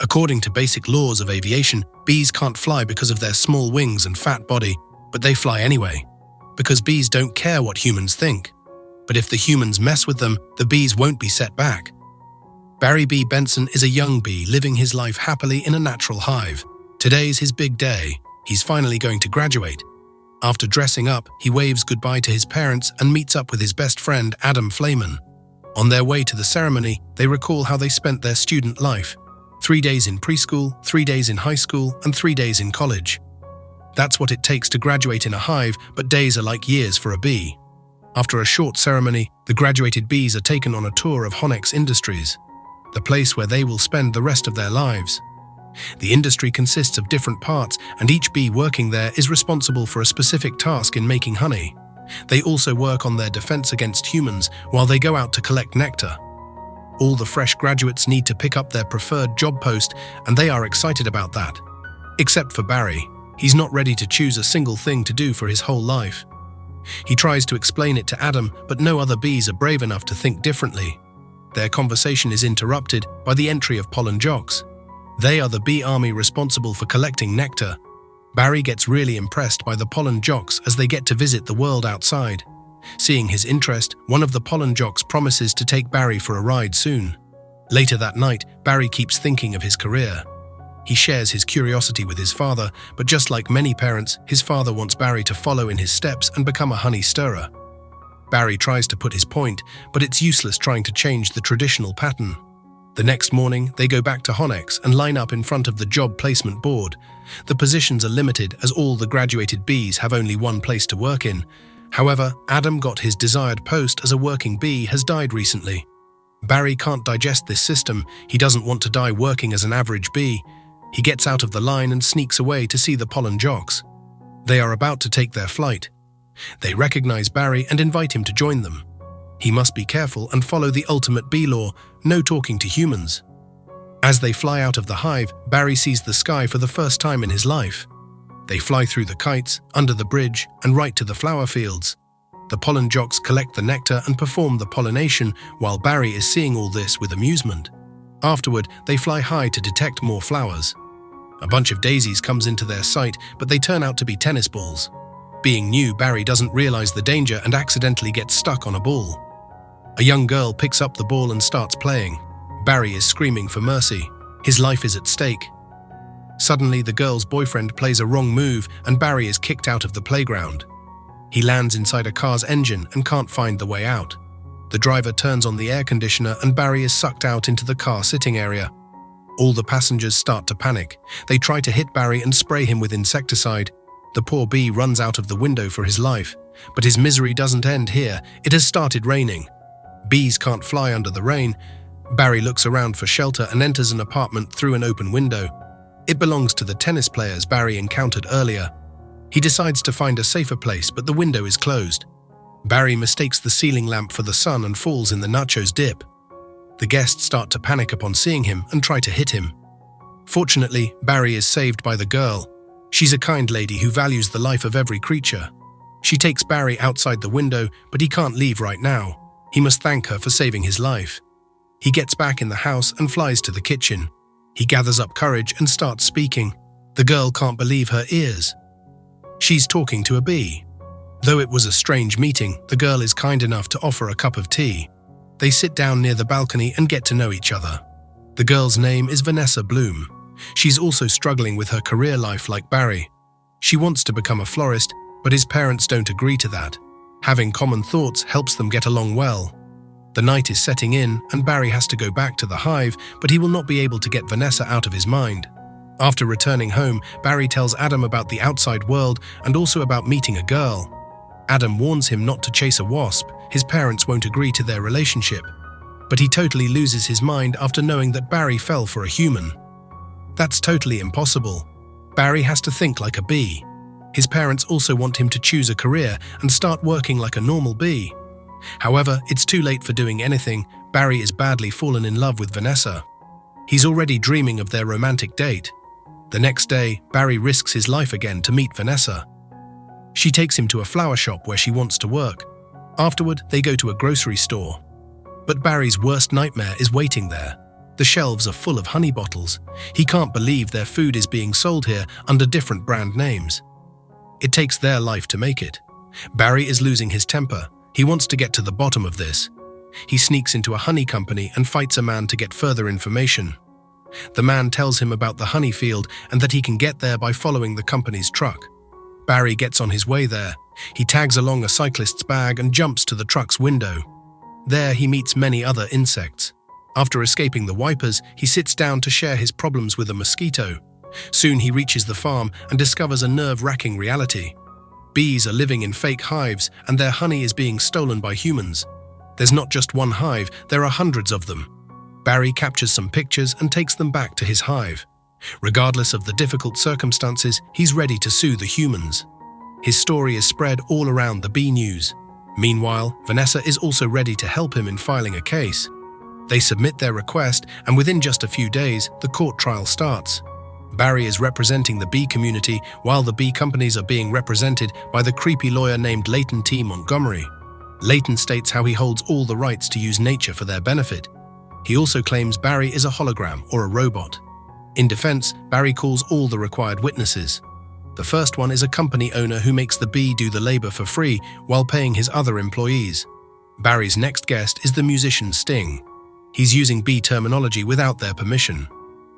According to basic laws of aviation, bees can't fly because of their small wings and fat body, but they fly anyway. Because bees don't care what humans think. But if the humans mess with them, the bees won't be set back. Barry B. Benson is a young bee living his life happily in a natural hive. Today's his big day. He's finally going to graduate. After dressing up, he waves goodbye to his parents and meets up with his best friend, Adam Flayman. On their way to the ceremony, they recall how they spent their student life. 3 days in preschool, 3 days in high school, and 3 days in college. That's what it takes to graduate in a hive, but days are like years for a bee. After a short ceremony, the graduated bees are taken on a tour of Honex Industries, the place where they will spend the rest of their lives. The industry consists of different parts, and each bee working there is responsible for a specific task in making honey. They also work on their defense against humans while they go out to collect nectar. All the fresh graduates need to pick up their preferred job post, and they are excited about that. Except for Barry. He's not ready to choose a single thing to do for his whole life. He tries to explain it to Adam, but no other bees are brave enough to think differently. Their conversation is interrupted by the entry of pollen jocks. They are the bee army responsible for collecting nectar. Barry gets really impressed by the pollen jocks as they get to visit the world outside. Seeing his interest, one of the pollen jocks promises to take Barry for a ride soon. Later that night, Barry keeps thinking of his career. He shares his curiosity with his father, but just like many parents, his father wants Barry to follow in his steps and become a honey stirrer. Barry tries to put his point, but it's useless trying to change the traditional pattern. The next morning, they go back to Honex and line up in front of the job placement board. The positions are limited as all the graduated bees have only one place to work in. However, Adam got his desired post as a working bee has died recently. Barry can't digest this system. He doesn't want to die working as an average bee. He gets out of the line and sneaks away to see the pollen jocks. They are about to take their flight. They recognize Barry and invite him to join them. He must be careful and follow the ultimate bee law, no talking to humans. As they fly out of the hive, Barry sees the sky for the first time in his life. They fly through the kites, under the bridge, and right to the flower fields. The pollen jocks collect the nectar and perform the pollination, while Barry is seeing all this with amusement. Afterward, they fly high to detect more flowers. A bunch of daisies comes into their sight, but they turn out to be tennis balls. Being new, Barry doesn't realize the danger and accidentally gets stuck on a ball. A young girl picks up the ball and starts playing. Barry is screaming for mercy. His life is at stake. Suddenly, the girl's boyfriend plays a wrong move and Barry is kicked out of the playground. He lands inside a car's engine and can't find the way out. The driver turns on the air conditioner and Barry is sucked out into the car sitting area. All the passengers start to panic. They try to hit Barry and spray him with insecticide. The poor bee runs out of the window for his life. But his misery doesn't end here. It has started raining. Bees can't fly under the rain. Barry looks around for shelter and enters an apartment through an open window. It belongs to the tennis players Barry encountered earlier. He decides to find a safer place, but the window is closed. Barry mistakes the ceiling lamp for the sun and falls in the nachos dip. The guests start to panic upon seeing him and try to hit him. Fortunately, Barry is saved by the girl. She's a kind lady who values the life of every creature. She takes Barry outside the window, but he can't leave right now. He must thank her for saving his life. He gets back in the house and flies to the kitchen. He gathers up courage and starts speaking. The girl can't believe her ears. She's talking to a bee. Though it was a strange meeting, the girl is kind enough to offer a cup of tea. They sit down near the balcony and get to know each other. The girl's name is Vanessa Bloom. She's also struggling with her career life like Barry. She wants to become a florist, but his parents don't agree to that. Having common thoughts helps them get along well. The night is setting in and Barry has to go back to the hive, but he will not be able to get Vanessa out of his mind. After returning home, Barry tells Adam about the outside world and also about meeting a girl. Adam warns him not to chase a wasp. His parents won't agree to their relationship. But he totally loses his mind after knowing that Barry fell for a human. That's totally impossible. Barry has to think like a bee. His parents also want him to choose a career and start working like a normal bee. However, it's too late for doing anything. Barry is badly fallen in love with Vanessa. He's already dreaming of their romantic date. The next day, Barry risks his life again to meet Vanessa. She takes him to a flower shop where she wants to work. Afterward, they go to a grocery store. But Barry's worst nightmare is waiting there. The shelves are full of honey bottles. He can't believe their food is being sold here under different brand names. It takes their life to make it. Barry is losing his temper. He wants to get to the bottom of this. He sneaks into a honey company and fights a man to get further information. The man tells him about the honey field and that he can get there by following the company's truck. Barry gets on his way there. He tags along a cyclist's bag and jumps to the truck's window. There he meets many other insects. After escaping the wipers, he sits down to share his problems with a mosquito. Soon he reaches the farm and discovers a nerve-wracking reality. Bees are living in fake hives and their honey is being stolen by humans. There's not just one hive, there are hundreds of them. Barry captures some pictures and takes them back to his hive. Regardless of the difficult circumstances, he's ready to sue the humans. His story is spread all around the bee news. Meanwhile, Vanessa is also ready to help him in filing a case. They submit their request, and within just a few days, the court trial starts. Barry is representing the bee community while the bee companies are being represented by the creepy lawyer named Leighton T. Montgomery. Leighton states how he holds all the rights to use nature for their benefit. He also claims Barry is a hologram or a robot. In defense, Barry calls all the required witnesses. The first one is a company owner who makes the bee do the labor for free while paying his other employees. Barry's next guest is the musician Sting. He's using bee terminology without their permission.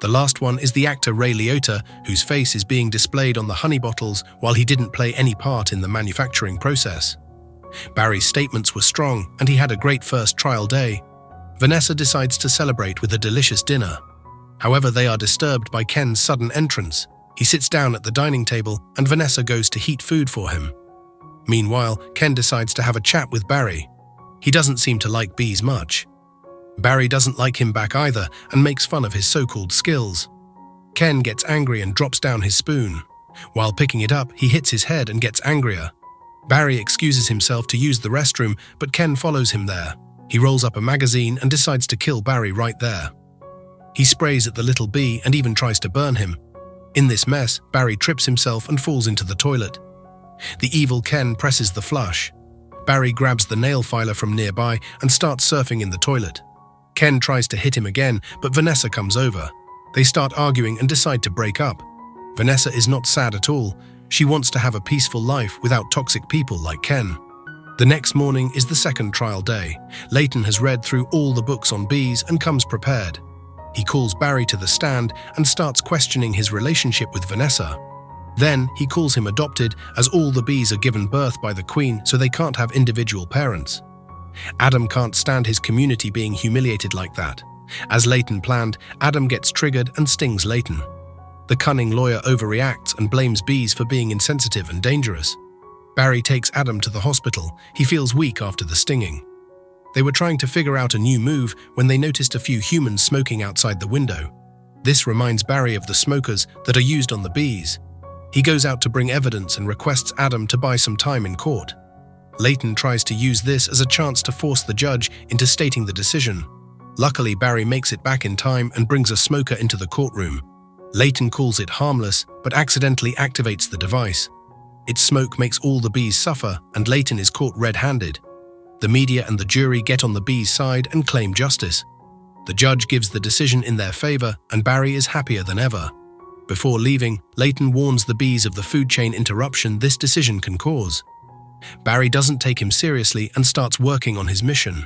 The last one is the actor Ray Liotta, whose face is being displayed on the honey bottles while he didn't play any part in the manufacturing process. Barry's statements were strong, and he had a great first trial day. Vanessa decides to celebrate with a delicious dinner. However, they are disturbed by Ken's sudden entrance. He sits down at the dining table, and Vanessa goes to heat food for him. Meanwhile, Ken decides to have a chat with Barry. He doesn't seem to like bees much. Barry doesn't like him back either and makes fun of his so-called skills. Ken gets angry and drops down his spoon. While picking it up, he hits his head and gets angrier. Barry excuses himself to use the restroom, but Ken follows him there. He rolls up a magazine and decides to kill Barry right there. He sprays at the little bee and even tries to burn him. In this mess, Barry trips himself and falls into the toilet. The evil Ken presses the flush. Barry grabs the nail filer from nearby and starts surfing in the toilet. Ken tries to hit him again, but Vanessa comes over. They start arguing and decide to break up. Vanessa is not sad at all. She wants to have a peaceful life without toxic people like Ken. The next morning is the second trial day. Leighton has read through all the books on bees and comes prepared. He calls Barry to the stand and starts questioning his relationship with Vanessa. Then he calls him adopted, as all the bees are given birth by the queen, so they can't have individual parents. Adam can't stand his community being humiliated like that. As Leighton planned, Adam gets triggered and stings Leighton. The cunning lawyer overreacts and blames bees for being insensitive and dangerous. Barry takes Adam to the hospital. He feels weak after the stinging. They were trying to figure out a new move when they noticed a few humans smoking outside the window. This reminds Barry of the smokers that are used on the bees. He goes out to bring evidence and requests Adam to buy some time in court. Leighton tries to use this as a chance to force the judge into stating the decision. Luckily, Barry makes it back in time and brings a smoker into the courtroom. Leighton calls it harmless, but accidentally activates the device. Its smoke makes all the bees suffer, and Leighton is caught red-handed. The media and the jury get on the bees' side and claim justice. The judge gives the decision in their favor, and Barry is happier than ever. Before leaving, Leighton warns the bees of the food chain interruption this decision can cause. Barry doesn't take him seriously and starts working on his mission.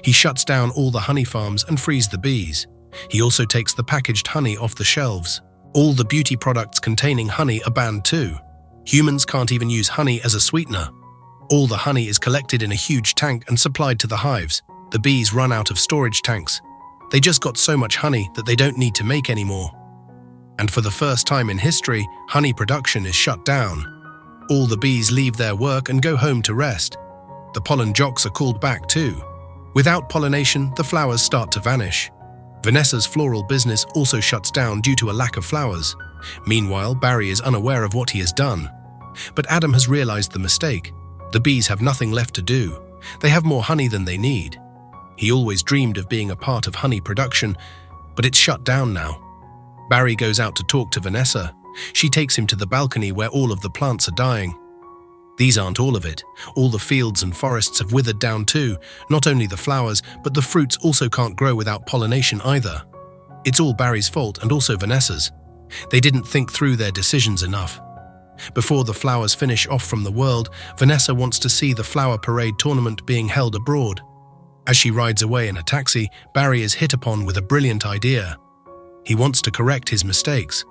He shuts down all the honey farms and frees the bees. He also takes the packaged honey off the shelves. All the beauty products containing honey are banned too. Humans can't even use honey as a sweetener. All the honey is collected in a huge tank and supplied to the hives. The bees run out of storage tanks. They just got so much honey that they don't need to make any more. And for the first time in history, honey production is shut down. All the bees leave their work and go home to rest. The pollen jocks are called back too. Without pollination, the flowers start to vanish. Vanessa's floral business also shuts down due to a lack of flowers. Meanwhile, Barry is unaware of what he has done. But Adam has realized the mistake. The bees have nothing left to do. They have more honey than they need. He always dreamed of being a part of honey production, but it's shut down now. Barry goes out to talk to Vanessa. She takes him to the balcony where all of the plants are dying. These aren't all of it. All the fields and forests have withered down too. Not only the flowers, but the fruits also can't grow without pollination either. It's all Barry's fault and also Vanessa's. They didn't think through their decisions enough. Before the flowers finish off from the world, Vanessa wants to see the flower parade tournament being held abroad. As she rides away in a taxi, Barry is hit upon with a brilliant idea. He wants to correct his mistakes.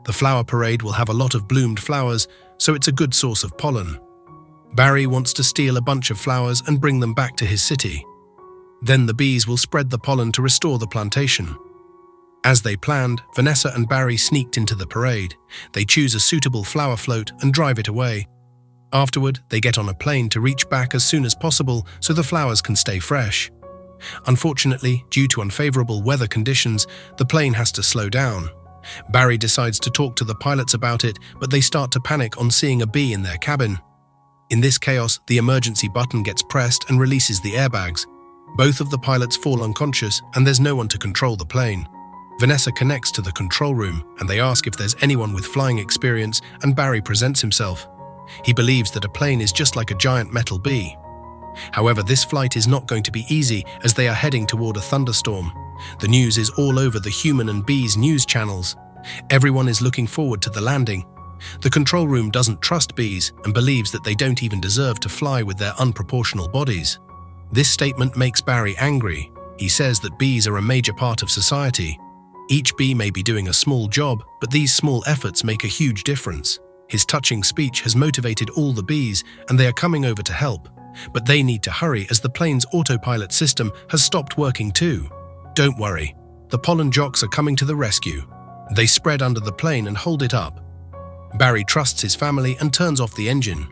The flower parade will have a lot of bloomed flowers, so it's a good source of pollen. Barry wants to steal a bunch of flowers and bring them back to his city. Then the bees will spread the pollen to restore the plantation. As they planned, Vanessa and Barry sneaked into the parade. They choose a suitable flower float and drive it away. Afterward, they get on a plane to reach back as soon as possible so the flowers can stay fresh. Unfortunately, due to unfavorable weather conditions, the plane has to slow down. Barry decides to talk to the pilots about it, but they start to panic on seeing a bee in their cabin. In this chaos, the emergency button gets pressed and releases the airbags. Both of the pilots fall unconscious and there's no one to control the plane. Vanessa connects to the control room and they ask if there's anyone with flying experience, and Barry presents himself. He believes that a plane is just like a giant metal bee. However, this flight is not going to be easy as they are heading toward a thunderstorm. The news is all over the human and bees news channels. Everyone is looking forward to the landing. The control room doesn't trust bees and believes that they don't even deserve to fly with their unproportional bodies. This statement makes Barry angry. He says that bees are a major part of society. Each bee may be doing a small job, but these small efforts make a huge difference. His touching speech has motivated all the bees and they are coming over to help. But they need to hurry as the plane's autopilot system has stopped working too. Don't worry, the pollen jocks are coming to the rescue. They spread under the plane and hold it up. Barry trusts his family and turns off the engine.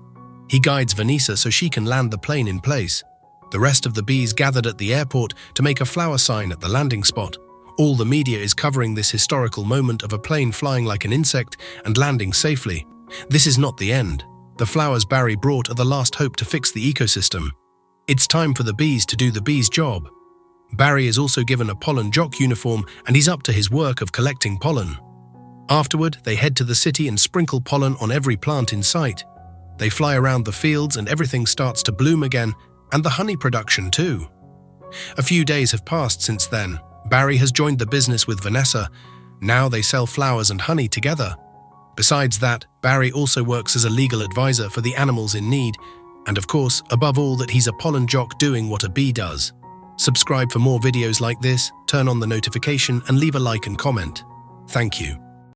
He guides Vanessa so she can land the plane in place. The rest of the bees gathered at the airport to make a flower sign at the landing spot. All the media is covering this historical moment of a plane flying like an insect and landing safely. This is not the end. The flowers Barry brought are the last hope to fix the ecosystem. It's time for the bees to do the bees' job. Barry is also given a pollen jock uniform and he's up to his work of collecting pollen. Afterward, they head to the city and sprinkle pollen on every plant in sight. They fly around the fields and everything starts to bloom again, and the honey production too. A few days have passed since then. Barry has joined the business with Vanessa. Now they sell flowers and honey together. Besides that, Barry also works as a legal advisor for the animals in need, and of course, above all, that he's a pollen jock doing what a bee does. Subscribe for more videos like this, turn on the notification and leave a like and comment. Thank you.